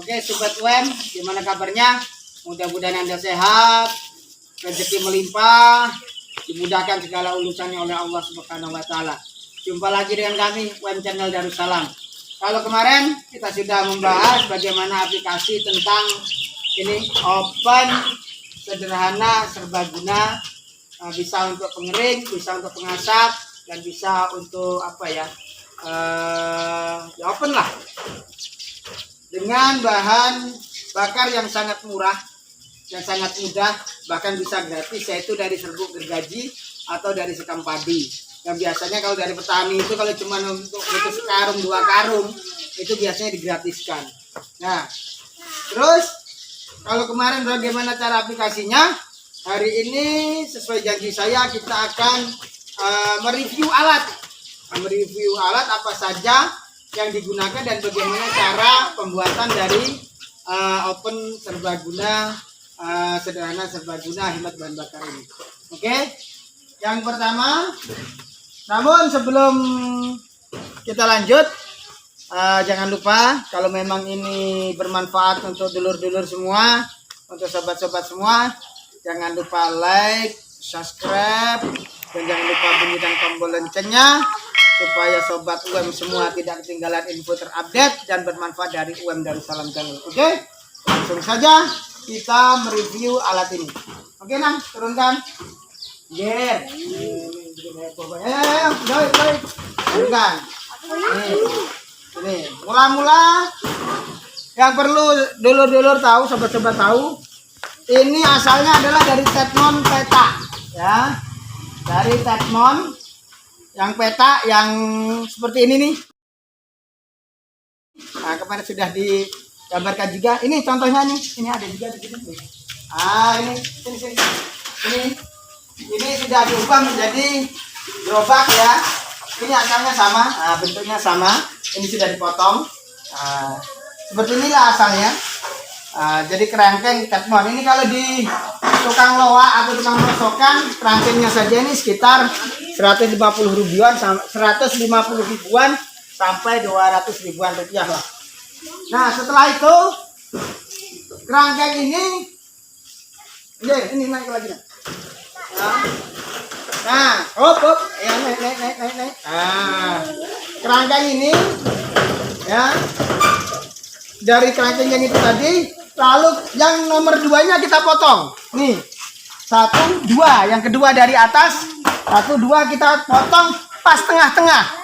Oke, Sobat UM, gimana kabarnya? Mudah-mudahan Anda sehat, rezeki melimpah, dimudahkan segala urusannya oleh Allah Subhanahu wa taala. Jumpa lagi dengan kami UM Channel Darussalam. Kalau kemarin kita sudah membahas bagaimana aplikasi tentang ini open, sederhana, serbaguna, bisa untuk pengering, bisa untuk pengasap, dan bisa untuk apa ya? Open lah. Dengan bahan bakar yang sangat murah dan sangat mudah, bahkan bisa gratis, yaitu dari serbuk gergaji atau dari sekam padi. Yang biasanya kalau dari petani itu kalau cuma untuk butuh sekarung, 2 karung, itu biasanya digratiskan. Nah, terus kalau kemarin bagaimana cara aplikasinya? Hari ini sesuai janji saya kita akan mereview alat. Mereview alat apa saja yang digunakan dan bagaimana cara pembuatan dari open serbaguna, sederhana serbaguna hemat bahan bakar ini. Oke, yang pertama, namun sebelum kita lanjut, jangan lupa kalau memang ini bermanfaat untuk dulur-dulur semua, untuk sobat-sobat semua, jangan lupa like, subscribe, dan jangan lupa bunyikan tombol loncengnya supaya sobat UM semua tidak ketinggalan info terupdate dan bermanfaat dari UM Darussalam Channel. Oke, langsung saja kita mereview alat ini. Oke, Nang, turunkan. Ger. Turunkan. Ini. Mula-mula yang perlu dulur-dulur tahu, sobat-sobat tahu, ini asalnya adalah dari Tetmon peta, ya. Dari Tetmon yang peta yang seperti ini nih. Nah, kemarin sudah digambarkan juga. Ini contohnya nih. Ini ada juga di sini. Ini sudah diubah menjadi gerobak ya. Ini asalnya sama. Nah, bentuknya sama. Ini sudah dipotong. Nah, seperti inilah asalnya. Jadi kerangkeng Tetmon ini kalau di tukang loa atau tukang rosokan, kerangkengnya saja ini sekitar 150 ribuan sampai 200 ribuan rupiah lah. Nah, setelah itu kerangkeng ini naik lagi. Nah, hop, ya naik. Kerangkeng ini ya dari kerangkeng yang itu tadi. Lalu yang nomor 2-nya kita potong. Nih, 1, 2. Yang kedua dari atas. 1, 2 kita potong pas tengah-tengah.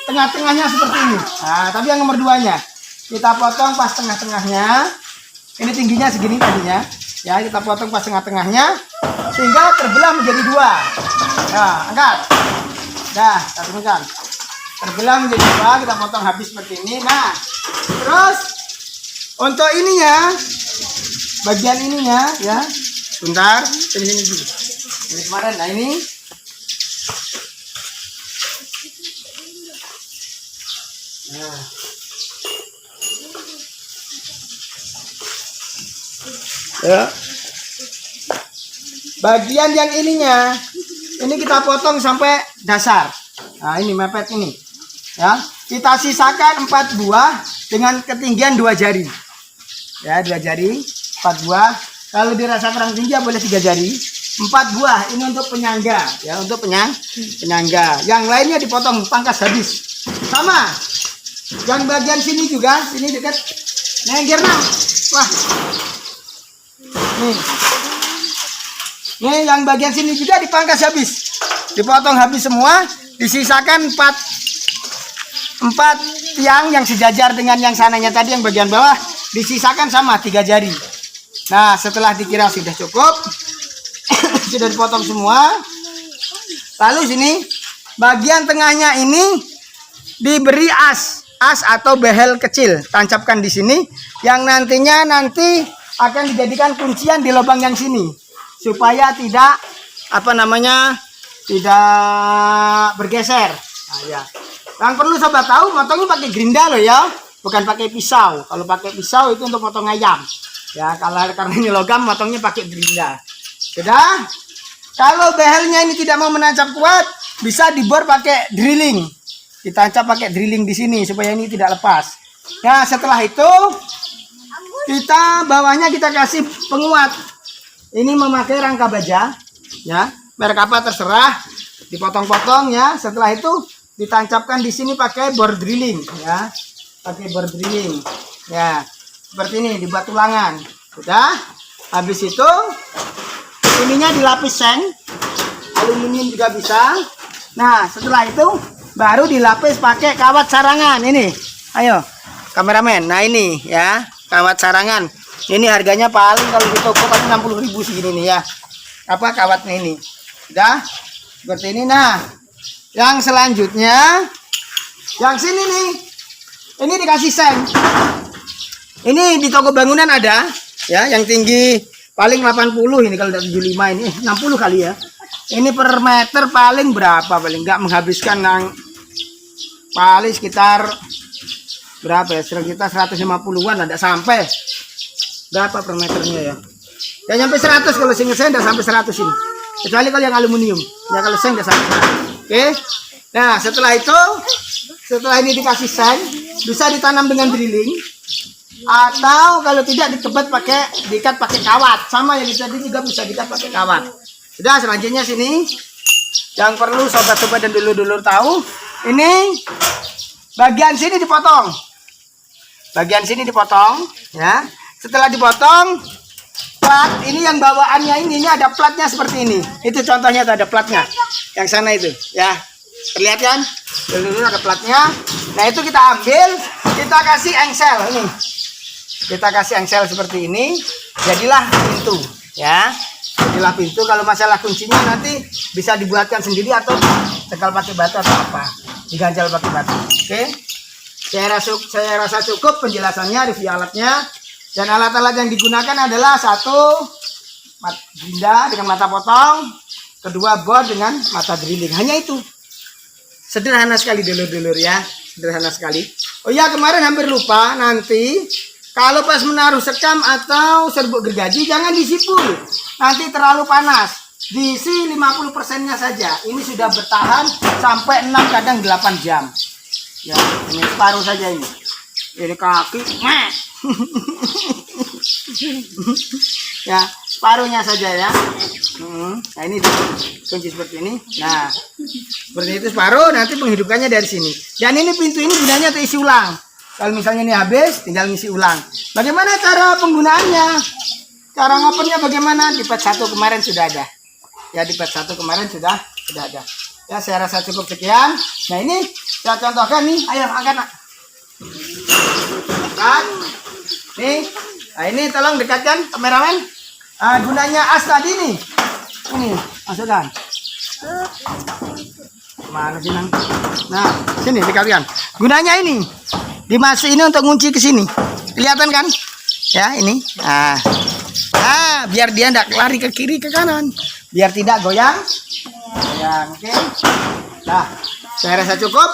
Tengah-tengahnya seperti ini. Nah, tapi yang nomor 2-nya kita potong pas tengah-tengahnya. Ini tingginya segini tadinya. Ya, kita potong pas tengah-tengahnya sehingga terbelah menjadi 2. Nah, angkat. Dah, kita temukan. Terbelah menjadi 2, kita potong habis seperti ini. Nah, terus untuk ininya, bagian ininya ya, bentar, sini dulu. Ini kemarin, nah ini. Nah. Ya. Bagian yang ininya, ini kita potong sampai dasar. Nah, ini mepet ini. Ya, kita sisakan 4 buah dengan ketinggian 2 jari. Ya, 2 jari, 4 buah. Kalau dirasa kurang tinggi ya boleh 3 jari. 4 buah ini untuk penyangga, ya, untuk penyangga. Yang lainnya dipotong pangkas habis. Sama. Yang bagian sini juga, sini dekat. Nengger nang. Wah. Nih yang bagian sini juga dipangkas habis. Dipotong habis semua, disisakan 4 tiang yang sejajar dengan yang sananya tadi, yang bagian bawah disisakan sama 3 jari. Nah, setelah dikira sudah cukup, sudah dipotong semua. Lalu sini bagian tengahnya ini diberi as atau behel kecil, tancapkan di sini, yang nantinya akan dijadikan kuncian di lubang yang sini supaya tidak tidak bergeser. Nah, ya. Yang perlu sobat tahu, motongnya pakai gerinda loh ya, bukan pakai pisau. Kalau pakai pisau itu untuk potong ayam. Ya, karena ini logam, motongnya pakai gerinda. Sudah. Kalau behelnya ini tidak mau menancap kuat, bisa dibor pakai drilling. Ditancap pakai drilling di sini supaya ini tidak lepas. Nah, setelah itu kita bawahnya kita kasih penguat. Ini memakai rangka baja, ya. Merek apa terserah, dipotong-potong ya. Setelah itu ditancapkan di sini pakai bor drilling, ya. Pakai bor drilling, ya. Seperti ini dibuat tulangan. Sudah. Habis itu ininya dilapis seng, aluminium juga bisa. Nah, setelah itu baru dilapis pakai kawat sarangan ini. Ayo, kameramen. Nah, ini ya, kawat sarangan. Ini harganya paling kalau di toko pasti 60.000 segini nih ya. Apa kawatnya ini? Udah seperti ini. Nah, yang selanjutnya yang sini nih. Ini dikasih seng. Ini di toko bangunan ada ya, yang tinggi paling 80 ini, kalau dari 75 ini 60 kali ya. Ini per meter paling berapa? Paling nggak menghabiskan yang paling sekitar berapa ya? Sekitar 150-an, ada sampai berapa per meternya ya? Ya nyampe 100, kalau seng udah sampai 100 ini. Kecuali kalau yang aluminium. Ya kalau seng udah sampai. Oke. Nah, setelah itu, setelah ini dikasih seng, bisa ditanam dengan drilling. Atau kalau tidak diikat pakai kawat. Sama yang tadi juga bisa diikat pakai kawat. Sudah, selanjutnya sini yang perlu sobat-sobat dan dulur-dulur tahu, ini bagian sini dipotong. Bagian sini dipotong ya. Setelah dipotong, plat ini yang bawaannya ini ada platnya seperti ini. Itu contohnya tuh, ada platnya. Yang sana itu ya. Terlihat kan? Dulu ada platnya. Nah, itu kita ambil, kita kasih engsel ini. Kita kasih engsel seperti ini, jadilah pintu ya. Jadilah pintu. Kalau masalah kuncinya nanti bisa dibuatkan sendiri atau tegal pakai batu atau apa, diganjal pakai batu. Oke. Saya rasa cukup penjelasannya, review alatnya. Dan alat-alat yang digunakan adalah satu, ginda dengan mata potong, kedua bor dengan mata drilling. Hanya itu. Sederhana sekali dulur-dulur ya, sederhana sekali. Oh ya, kemarin hampir lupa, nanti kalau pas menaruh sekam atau serbuk gergaji jangan diisi full, nanti terlalu panas. Diisi 50%-nya saja. Ini sudah bertahan sampai 6 kadang 8 jam. Ya, ini separuh saja ini. Ini kaki, ya, separuhnya saja ya. Nah, ini kunci seperti ini. Nah, seperti itu separuh. Nanti menghidupkannya dari sini. Dan ini pintu ini gunanya untuk isi ulang. Kalau misalnya ini habis, tinggal ngisi ulang. Bagaimana cara penggunaannya? Cara ngopernya bagaimana? Di part 1 kemarin sudah ada. Ya, di part 1 kemarin sudah ada. Ya, saya rasa cukup sekian. Nah, ini saya contohkan nih. Ayo angkat nak. Nih, nah ini tolong dekatkan kameramen. Gunanya as tadi nih. Ini masukkan. Mana sih nang? Nah, sini dekatkan. Gunanya ini. Dimasuk ini untuk ngunci ke sini. Kelihatan kan? Ya, ini. Biar dia tidak lari ke kiri ke kanan. Biar tidak goyang. Ya, oke. Nah, saya rasa cukup.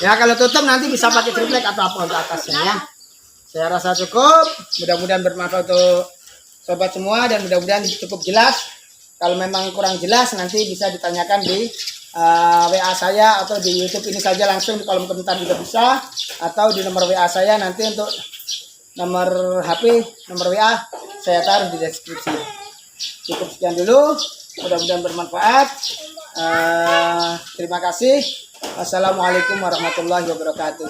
Ya, kalau tutup nanti bisa pakai triplek atau apa untuk atasnya ya. Saya rasa cukup. Mudah-mudahan bermanfaat untuk sobat semua dan mudah-mudahan cukup jelas. Kalau memang kurang jelas nanti bisa ditanyakan di WA saya atau di YouTube ini saja, langsung di kolom komentar juga bisa, atau di nomor WA saya nanti untuk nomor HP, nomor WA saya taruh di deskripsi. Cukup sekian dulu. Mudah-mudahan bermanfaat. Terima kasih. Wassalamualaikum warahmatullahi wabarakatuh.